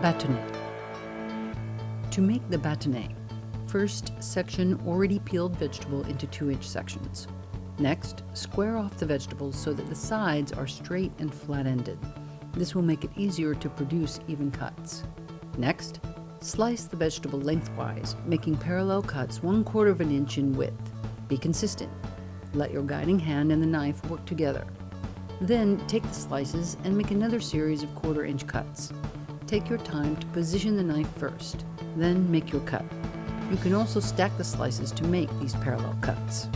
Batonette. To make the batonette, first section already peeled vegetable into 2-inch sections. Next, square off the vegetables so that the sides are straight and flat-ended. This will make it easier to produce even cuts. Next, slice the vegetable lengthwise, making parallel cuts 1/4 of an inch in width. Be consistent. Let your guiding hand and the knife work together. Then take the slices and make another series of 1/4 inch cuts. Take your time to position the knife first, then make your cut. You can also stack the slices to make these parallel cuts.